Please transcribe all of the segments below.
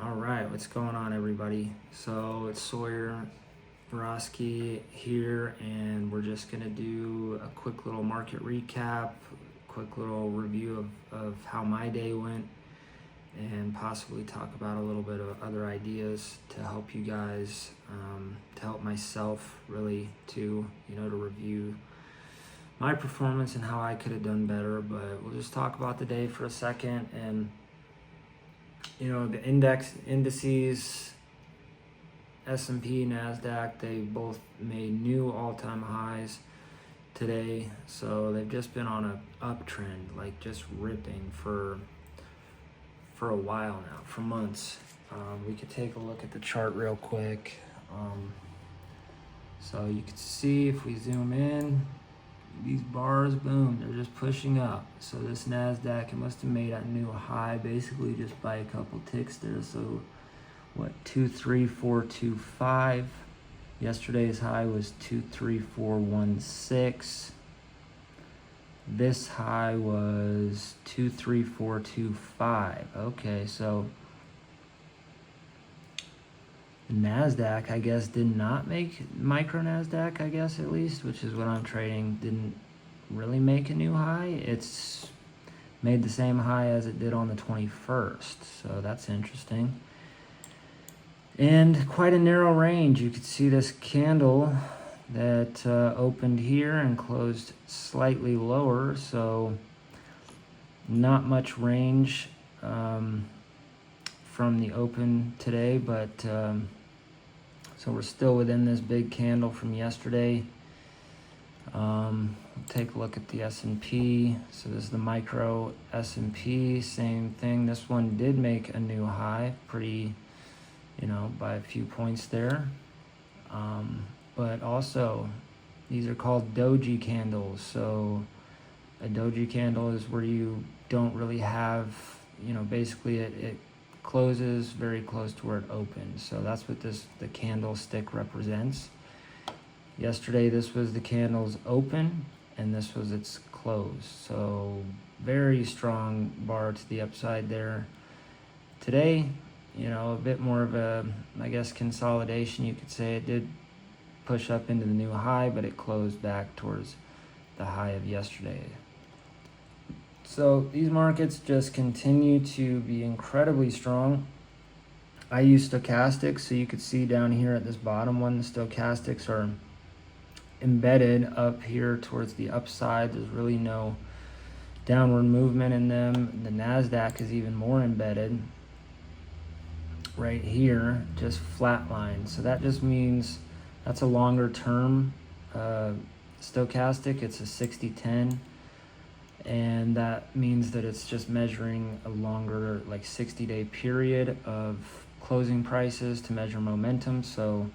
All right, what's going on, everybody? So it's Sawyer Borowski here, and we're just gonna do a quick little market recap, quick little review of how my day went, and possibly talk about a little bit of other ideas to help you guys, to help myself really too, to review my performance and how I could have done better. But we'll just talk about the day for a second. And the indices, S&P, NASDAQ, they both made new all-time highs today. So they've just been on a uptrend, like just ripping for a while now, for months. We could take a look at the chart real quick. So you can see if we zoom in, these bars, boom, they're just pushing up. So this NASDAQ, it must have made a new high basically just by a couple ticks there. So what, 23425. Yesterday's high was 23416. This high was 23425. Okay, so NASDAQ, I guess, did not make, micro NASDAQ, I guess, at least, which is what I'm trading, didn't really make a new high. It's made the same high as it did on the 21st, so that's interesting. And quite a narrow range. You could see this candle that opened here and closed slightly lower, so not much range from the open today, but so we're still within this big candle from yesterday. Take a look at the S&P. So this is the micro S&P, same thing. This one did make a new high, pretty, by a few points there. But also, these are called doji candles. So a doji candle is where you don't really have, basically it closes very close to where it opens. So that's what the candlestick represents. Yesterday, this was the candle's open, and this was its close. So very strong bar to the upside there. Today, a bit more of a, I guess, consolidation. You could say it did push up into the new high, but it closed back towards the high of yesterday. So these markets just continue to be incredibly strong. I use stochastics, so you could see down here at this bottom one, the stochastics are embedded up here towards the upside. There's really no downward movement in them. The NASDAQ is even more embedded right here, just flatline. So that just means that's a longer term stochastic. It's a 60-10. And that means that it's just measuring a longer, like 60-day period of closing prices to measure momentum. So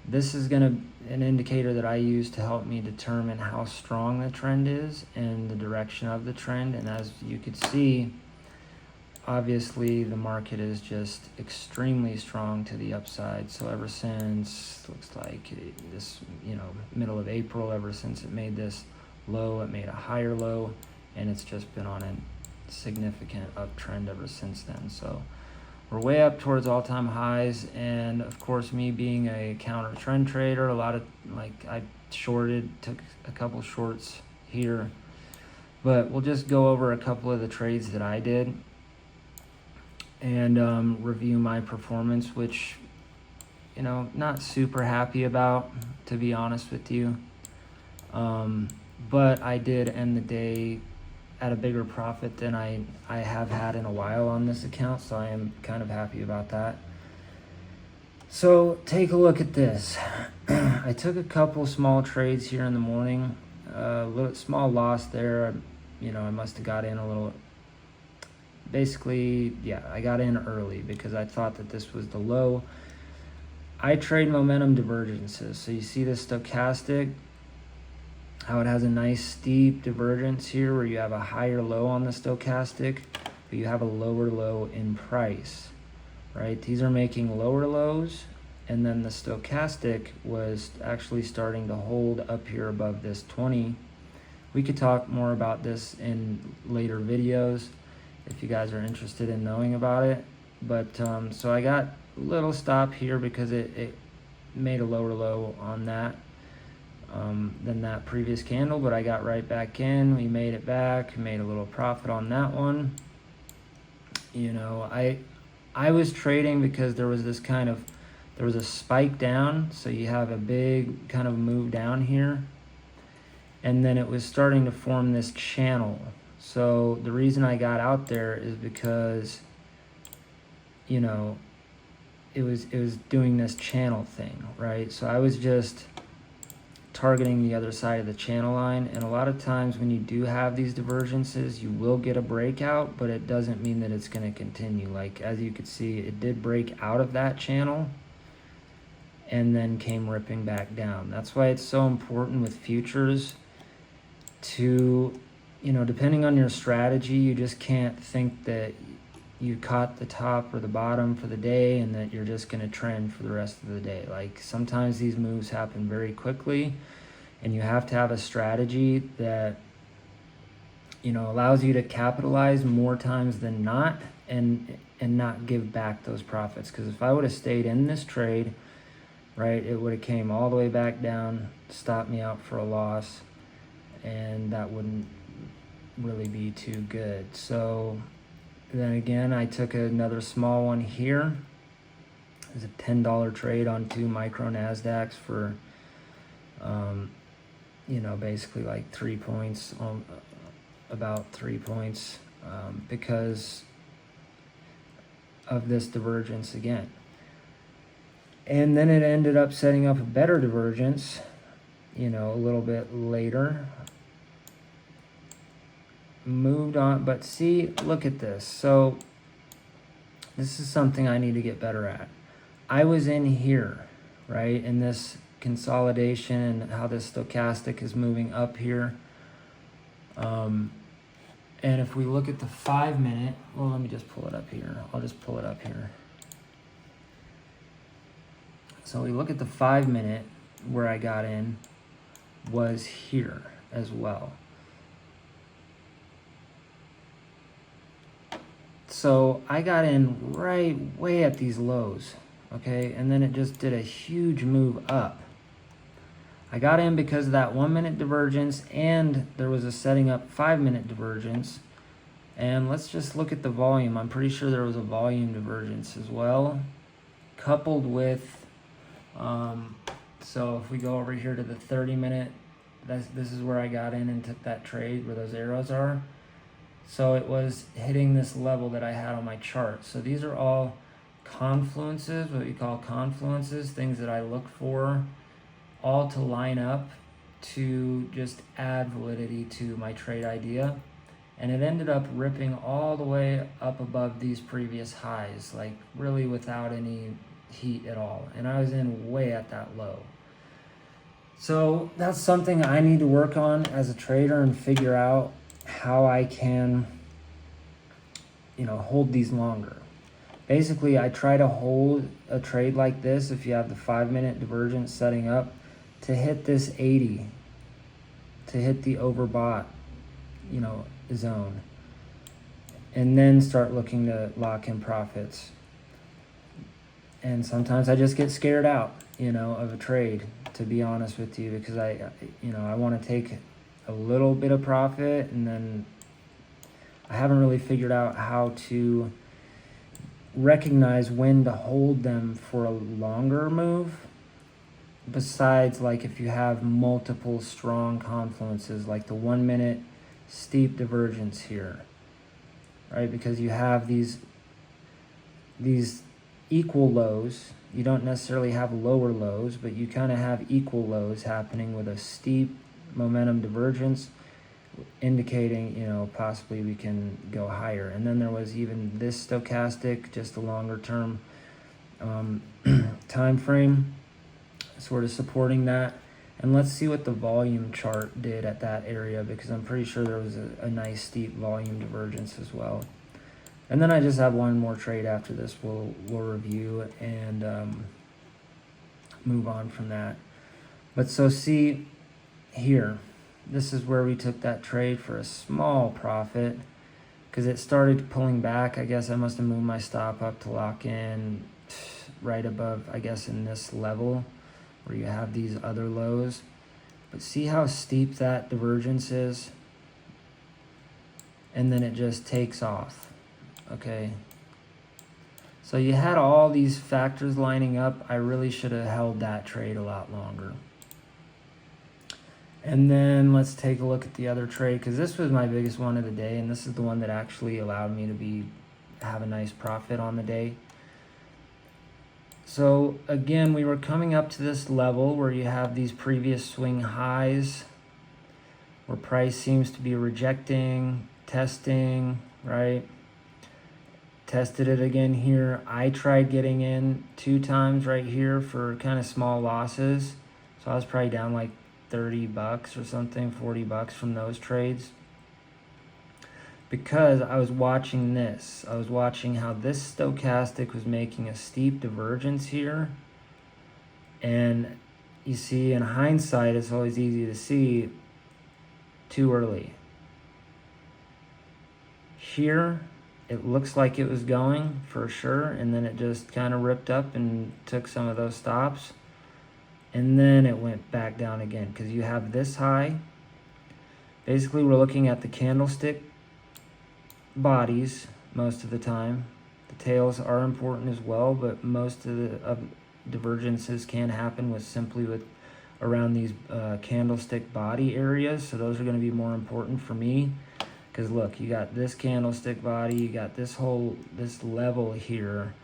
this is an indicator that I use to help me determine how strong the trend is and the direction of the trend. And as you could see, obviously the market is just extremely strong to the upside. So ever since, looks like this, middle of April, ever since it made this low, it made a higher low, and it's just been on a significant uptrend ever since then. So we're way up towards all-time highs, and of course, me being a counter trend trader, a lot of, I took a couple shorts here, but we'll just go over a couple of the trades that I did and review my performance, which, not super happy about, to be honest with you. But I did end the day at a bigger profit than I have had in a while on this account, so I am kind of happy about that. So take a look at this. I took a couple small trades here in the morning. A little small loss there. I must have got in a little. Basically, yeah, I got in early because I thought that this was the low. I trade momentum divergences. So you see this stochastic, how it has a nice steep divergence here where you have a higher low on the stochastic, but you have a lower low in price, right? These are making lower lows, and then the stochastic was actually starting to hold up here above this 20. We could talk more about this in later videos if you guys are interested in knowing about it, But so I got a little stop here because it made a lower low on that than that previous candle, but I got right back in. We made it back, made a little profit on that one. You know, I was trading because there was a spike down, so you have a big kind of move down here, and then it was starting to form this channel. So the reason I got out there is because, you know, it was doing this channel thing, right? So I was just targeting the other side of the channel line, and a lot of times when you do have these divergences, you will get a breakout, but it doesn't mean that it's going to continue. Like, as you could see, it did break out of that channel and then came ripping back down. That's why it's so important with futures to, you know, depending on your strategy, you just can't think that you caught the top or the bottom for the day and that you're just going to trend for the rest of the day. Like, sometimes these moves happen very quickly, and you have to have a strategy that, you know, allows you to capitalize more times than not, and not give back those profits. Because if I would have stayed in this trade, right, it would have came all the way back down, stopped me out for a loss, and that wouldn't really be too good. So then again, I took another small one here. It was a $10 trade on 2 micro NASDAQs for, you know, basically like 3 points, about 3 points, because of this divergence again. And then it ended up setting up a better divergence, you know, a little bit later. Moved on, but see, look at this. So this is something I need to get better at. I was in here, right, in this consolidation and how this stochastic is moving up here. And if we look at the 5 minute, well, let me just pull it up here. I'll just pull it up here. So we look at the 5 minute, where I got in was here as well. So I got in right way at these lows, okay? And then it just did a huge move up. I got in because of that 1 minute divergence, and there was a setting up 5 minute divergence. And let's just look at the volume. I'm pretty sure there was a volume divergence as well, coupled with, so if we go over here to the 30 minute, this is where I got in and took that trade where those arrows are. So it was hitting this level that I had on my chart. So these are all confluences, what we call confluences, things that I look for, all to line up to just add validity to my trade idea. And it ended up ripping all the way up above these previous highs, like really without any heat at all. And I was in way at that low. So that's something I need to work on as a trader and figure out how I can, you know, hold these longer. Basically, I try to hold a trade like this, if you have the 5 minute divergence setting up, to hit this 80, to hit the overbought, you know, zone, and then start looking to lock in profits. And sometimes I just get scared out, you know, of a trade, to be honest with you, because I want to take a little bit of profit, and then I haven't really figured out how to recognize when to hold them for a longer move, besides like if you have multiple strong confluences, like the 1 minute steep divergence here, right? Because you have these equal lows. You don't necessarily have lower lows, but you kind of have equal lows happening with a steep momentum divergence, indicating, you know, possibly we can go higher. And then there was even this stochastic, just a longer term time frame, sort of supporting that. And let's see what the volume chart did at that area, because I'm pretty sure there was a nice steep volume divergence as well. And then I just have one more trade after this we'll review and move on from that. But so see here, this is where we took that trade for a small profit, because it started pulling back. I guess I must have moved my stop up to lock in right above, I guess, in this level where you have these other lows. But see how steep that divergence is? And then it just takes off. Okay. So you had all these factors lining up. I really should have held that trade a lot longer. And then let's take a look at the other trade, because this was my biggest one of the day, and this is the one that actually allowed me to have a nice profit on the day. So again, we were coming up to this level where you have these previous swing highs, where price seems to be rejecting, testing, right? Tested it again here. I tried getting in 2 times right here for kind of small losses. So I was probably down like $30 or something, $40 from those trades. Because I was watching this. I was watching how this stochastic was making a steep divergence here. And you see, in hindsight, it's always easy to see too early. Here, it looks like it was going for sure, and then it just kind of ripped up and took some of those stops. And then it went back down again, because you have this high. Basically, we're looking at the candlestick bodies most of the time. The tails are important as well, but most of the divergences can happen with around these candlestick body areas. So those are going to be more important for me. Because look, you got this candlestick body, you got this level here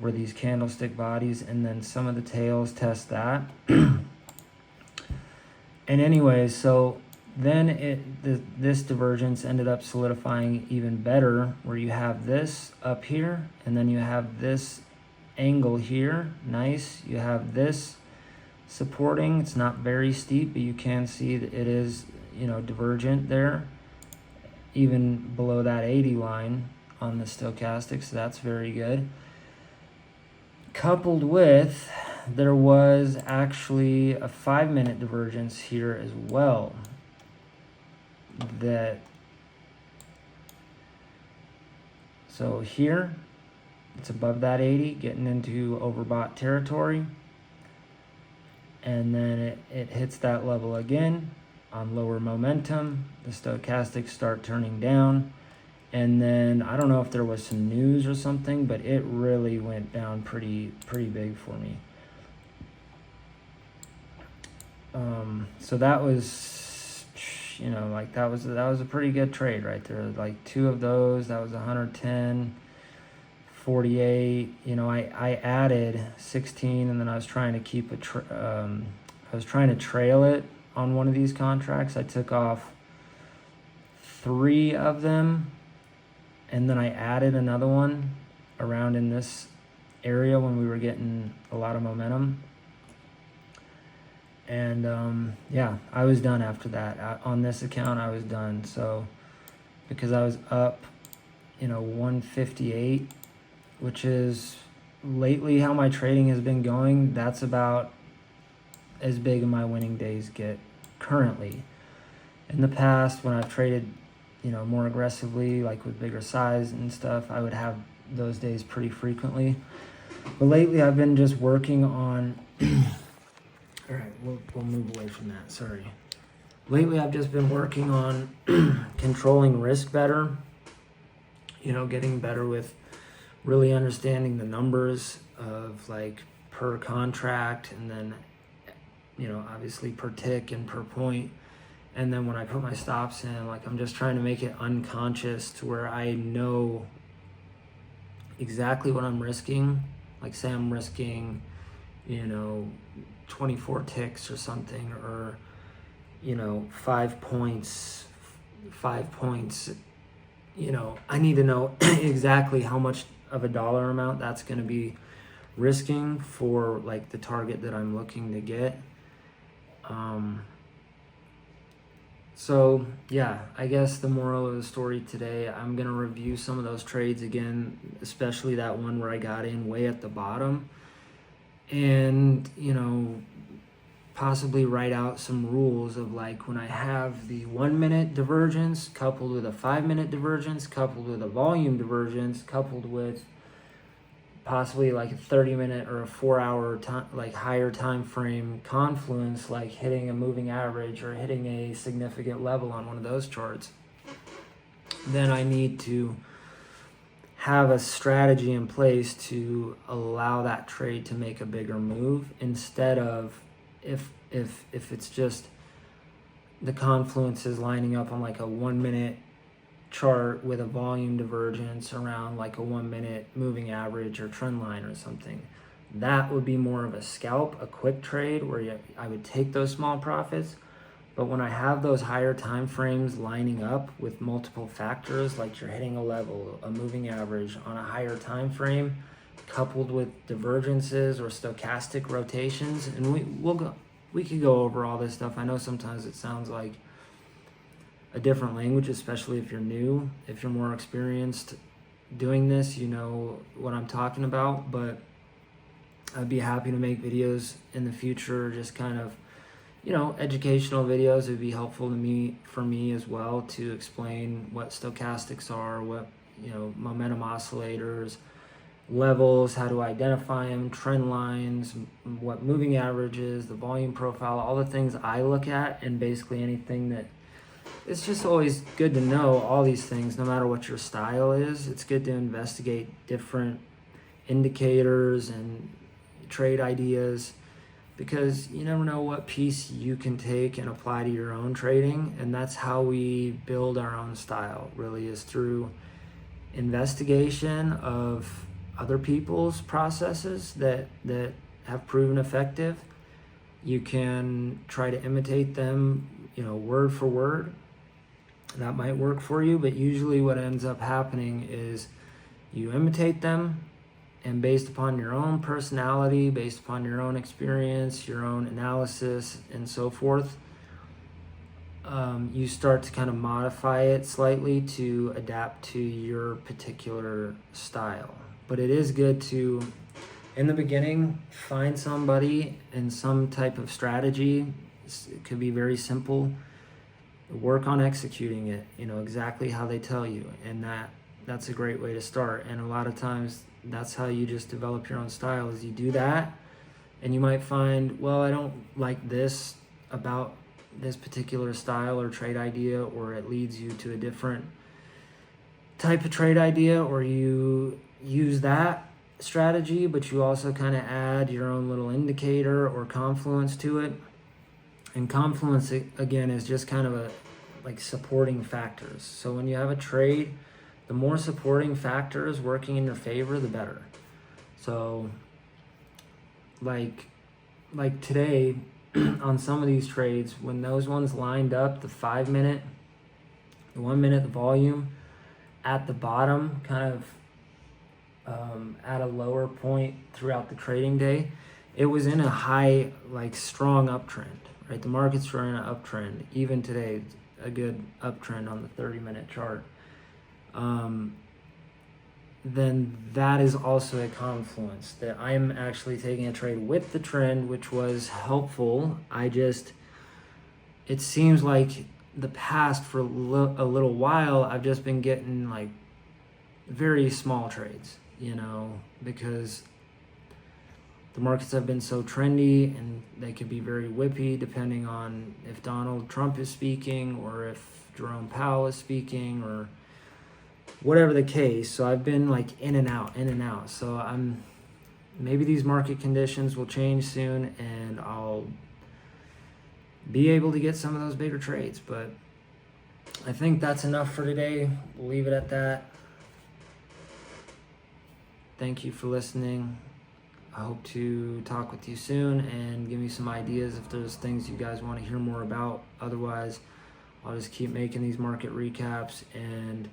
where these candlestick bodies, and then some of the tails test that. And anyway, so then this divergence ended up solidifying even better, where you have this up here, and then you have this angle here. Nice. You have this supporting. It's not very steep, but you can see that it is, divergent there, even below that 80 line on the stochastic, so that's very good. Coupled with, there was actually a 5-minute divergence here as well. So here, it's above that 80, getting into overbought territory. And then it hits that level again on lower momentum. The stochastics start turning down. And then I don't know if there was some news or something, but it really went down pretty big for me. So that was, that was a pretty good trade right there. Like 2 of those, that was 110, 48. I added 16, and then I was trying to keep I was trying to trail it on one of these contracts. I took off 3 of them, and then I added another one around in this area when we were getting a lot of momentum. And yeah, I was done after that. On this account, I was done. So because I was up, 158, which is lately how my trading has been going. That's about as big as my winning days get currently. In the past, when I've traded, more aggressively, like with bigger size and stuff, I would have those days pretty frequently. But lately, I've been just working on. All right, we'll move away from that. Sorry. Lately, I've just been working on controlling risk better. Getting better with really understanding the numbers of like per contract, and then obviously per tick and per point. And then when I put my stops in, like I'm just trying to make it unconscious to where I know exactly what I'm risking. Like say I'm risking, 24 ticks or something, or 5 points. I need to know exactly how much of a dollar amount that's going to be risking for like the target that I'm looking to get. So yeah, I guess the moral of the story today, I'm going to review some of those trades again, especially that one where I got in way at the bottom. And, possibly write out some rules of like when I have the 1 minute divergence coupled with a 5 minute divergence coupled with a volume divergence coupled with possibly like a 30 minute or a 4 hour time, like higher time frame confluence, like hitting a moving average or hitting a significant level on one of those charts, then I need to have a strategy in place to allow that trade to make a bigger move, instead of if it's just the confluence is lining up on like a 1 minute chart with a volume divergence around like a 1 minute moving average or trend line or something. That would be more of a scalp, a quick trade where I would take those small profits. But when I have those higher time frames lining up with multiple factors, like you're hitting a level, a moving average on a higher time frame, coupled with divergences or stochastic rotations, and we could go over all this stuff. I know sometimes it sounds like a different language, especially if you're new. If you're more experienced doing this, you know what I'm talking about. But I'd be happy to make videos in the future, just kind of, educational videos. It would be helpful for me as well, to explain what stochastics are, what, momentum oscillators, levels, how to identify them, trend lines, what moving averages, the volume profile, all the things I look at, and basically anything that, it's just always good to know all these things, no matter what your style is. It's good to investigate different indicators and trade ideas, because you never know what piece you can take and apply to your own trading. And that's how we build our own style, really, is through investigation of other people's processes that have proven effective. You can try to imitate them, word for word. That might work for you, but usually what ends up happening is you imitate them, and based upon your own personality, based upon your own experience, your own analysis, and so forth, you start to kind of modify it slightly to adapt to your particular style. But it is good to, in the beginning, find somebody and some type of strategy. It could be very simple. Work on executing it, exactly how they tell you, and that's a great way to start. And a lot of times that's how you just develop your own style, is you do that, and you might find, well, I don't like this about this particular style or trade idea, or it leads you to a different type of trade idea, or you use that strategy, but you also kind of add your own little indicator or confluence to it. And confluence, again, is just kind of like supporting factors. So when you have a trade, the more supporting factors working in your favor, the better. So like today on some of these trades, when those ones lined up, the 5 minute, the 1 minute, the volume at the bottom, kind of at a lower point throughout the trading day, it was in a high, like strong uptrend, right? The markets were in an uptrend. Even today, a good uptrend on the 30-minute chart. Then that is also a confluence that I'm actually taking a trade with the trend, which was helpful. It seems like the past for a little while, I've just been getting like very small trades, because the markets have been so trendy, and they could be very whippy depending on if Donald Trump is speaking or if Jerome Powell is speaking or whatever the case. So I've been like in and out. So maybe these market conditions will change soon, and I'll be able to get some of those bigger trades. But I think that's enough for today. We'll leave it at that. Thank you for listening. I hope to talk with you soon and give me some ideas if there's things you guys want to hear more about. Otherwise, I'll just keep making these market recaps, and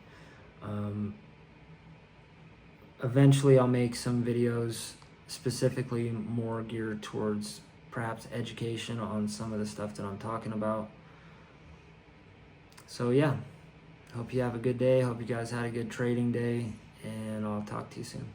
eventually I'll make some videos specifically more geared towards perhaps education on some of the stuff that I'm talking about. So yeah, hope you have a good day. Hope you guys had a good trading day, and I'll talk to you soon.